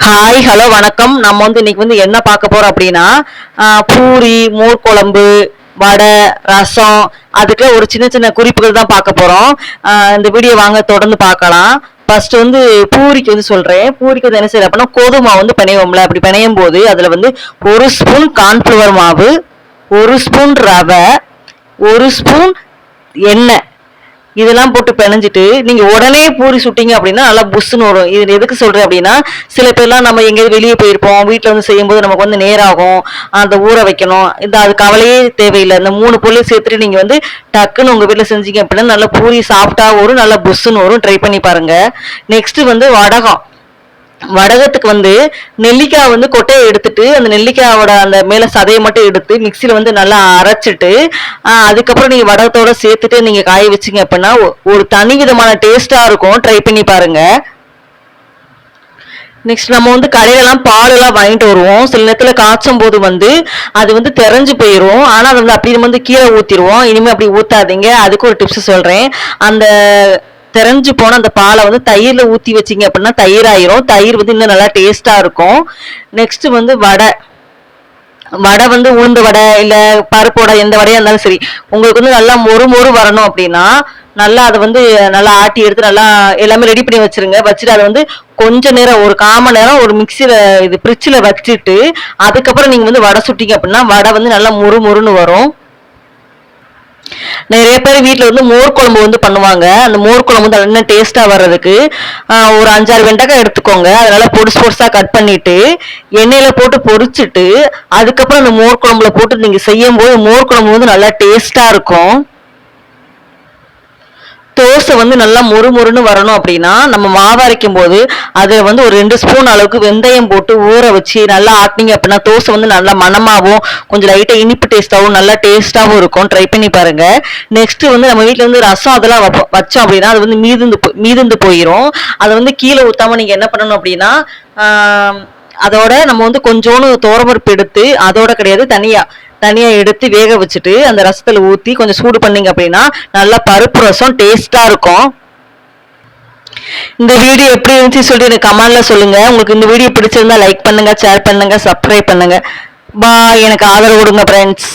Hi hello வணக்கம். நம்ம இன்னைக்கு என்ன பார்க்க போறோம் அப்படின்னா பூரி, மோர் குழம்பு, வடை, ரசம், அதுக்கு ஒரு சின்ன சின்ன குறிப்புகள் தான் பார்க்க போறோம். இந்த வீடியோ வாங்க தொடர்ந்து பார்க்கலாம். ஃபர்ஸ்ட் பூரிக்கு சொல்றேன். பூரிக்கு என்ன செய்யற அப்படின்னா கோதுமை மாவு பிணைவோம்ல, அப்படி பிணையும் போது அதுல ஒரு ஸ்பூன் கார்ன்ஃப்ளவர் மாவு, ஒரு ஸ்பூன் ரவை, ஒரு ஸ்பூன் எண்ணெய், இதெல்லாம் போட்டு பிணைஞ்சிட்டு நீங்க உடனே பூரி சுட்டீங்க அப்படின்னா நல்லா புஷ்ஷுன்னு வரும். இது எதுக்கு சொல்றேன் அப்படின்னா, சில பேர்லாம் நம்ம எங்கேயாவது வெளியே போயிருப்போம், வீட்டுல செய்யும்போது நமக்கு நேரம் ஆகும், அந்த ஊற வைக்கணும், அது கவலையே தேவையில்லை. இந்த 3 பொருளையும் சேர்த்துட்டு நீங்க டக்குன்னு உங்க வீட்டுல செஞ்சீங்க அப்படின்னா நல்லா பூரி சாப்பிட்டா வரும், நல்லா புஷ்ஷுன்னு வரும். ட்ரை பண்ணி பாருங்க. நெக்ஸ்ட் வடகம். வடகத்துக்கு நெல்லிக்காய் கொட்டையை எடுத்துட்டு அந்த நெல்லிக்காயோட அந்த மேல சதையை மட்டும் எடுத்து மிக்சியில நல்லா அரைச்சிட்டு அதுக்கப்புறம் நீங்க வடகத்தோட சேர்த்துட்டு நீங்க காய வச்சீங்க அப்படின்னா ஒரு தனி விதமான டேஸ்டா இருக்கும். ட்ரை பண்ணி பாருங்க. நெக்ஸ்ட் நம்ம கடையிலலாம் பால் எல்லாம் வாங்கிட்டு வருவோம். சில நேரத்துல காய்ச்சும் போது அது தெரிஞ்சு போயிடும். ஆனா அது அப்படி நம்ம கீழே ஊத்திடுவோம். இனிமே அப்படி ஊத்தாதீங்க. அதுக்கு ஒரு டிப்ஸ் சொல்றேன். அந்த தெரிஞ்சு போன அந்த பாலை தயிர்ல ஊத்தி வச்சிங்க அப்படின்னா தயிர் ஆயிரும். தயிர் இன்னும் நல்லா டேஸ்டா இருக்கும். நெக்ஸ்ட் வடை. வடை உளுந்து வடை இல்ல பருப்பு வடை, எந்த வடையா இருந்தாலும் சரி, உங்களுக்கு நல்லா மொறு மொறு வரணும் அப்படின்னா நல்லா அதை நல்லா ஆட்டி எடுத்து நல்லா எல்லாமே ரெடி பண்ணி வச்சிருங்க. வச்சுட்டு அதை கொஞ்ச நேரம், ஒரு 1/4 மணி நேரம் ஒரு மிக்சியில ஃப்ரிட்ஜில் வச்சுட்டு அதுக்கப்புறம் நீங்க வடை சுட்டிங்க அப்படின்னா வடை நல்லா மொறு மொறுன்னு வரும். நிறைய பேர் வீட்டுல மோர் குழம்பு பண்ணுவாங்க. அந்த மோர் குழம்பு இன்னும் டேஸ்டா வர்றதுக்கு ஒரு 5-6 வெண்டைக்காய் எடுத்துக்கோங்க. அதனால பொடிசு பொடிசா கட் பண்ணிட்டு எண்ணெயில போட்டு பொரிச்சிட்டு அதுக்கப்புறம் அந்த மோர் குழம்புல போட்டு நீங்க செய்யும் போது மோர் குழம்பு நல்லா டேஸ்டா இருக்கும். தோசை நல்லா மொறு மொறுன்னு வரணும் அப்படின்னா நம்ம மாவு அரைக்கும் போது அதுல ஒரு 2 ஸ்பூன் அளவுக்கு வெந்தயம் போட்டு ஊற வச்சு நல்லா ஆட்டினீங்க அப்படின்னா தோசை நல்லா மணமாவும் கொஞ்சம் லைட்டா இனிப்பு டேஸ்டாவும் நல்லா டேஸ்டாவும் இருக்கும். ட்ரை பண்ணி பாருங்க. நெக்ஸ்ட் நம்ம வீட்டுல ரசம் அதெல்லாம் வச்சோம் அப்படின்னா அது மீதுந்து போயிடும். அதை கீழே ஊத்தாம நீங்க என்ன பண்ணணும் அப்படின்னா அதோட நம்ம கொஞ்சோண்டு துவரம்பருப்பு எடுத்து, அதோட கிடையாது, தனியா எடுத்து வேக வச்சுட்டு அந்த ரசத்துல ஊத்தி கொஞ்சம் சூடு பண்ணீங்க அப்படின்னா நல்லா பருப்பு ரசம் டேஸ்டா இருக்கும். இந்த வீடியோ எப்படி இருந்துச்சு சொல்லிட்டு எனக்கு கமெண்ட்ல சொல்லுங்க. உங்களுக்கு இந்த வீடியோ பிடிச்சிருந்தா லைக் பண்ணுங்க, ஷேர் பண்ணுங்க, சப்ஸ்கிரைப் பண்ணுங்க. பாய். எனக்கு ஆதரவு கொடுங்க ஃப்ரெண்ட்ஸ்.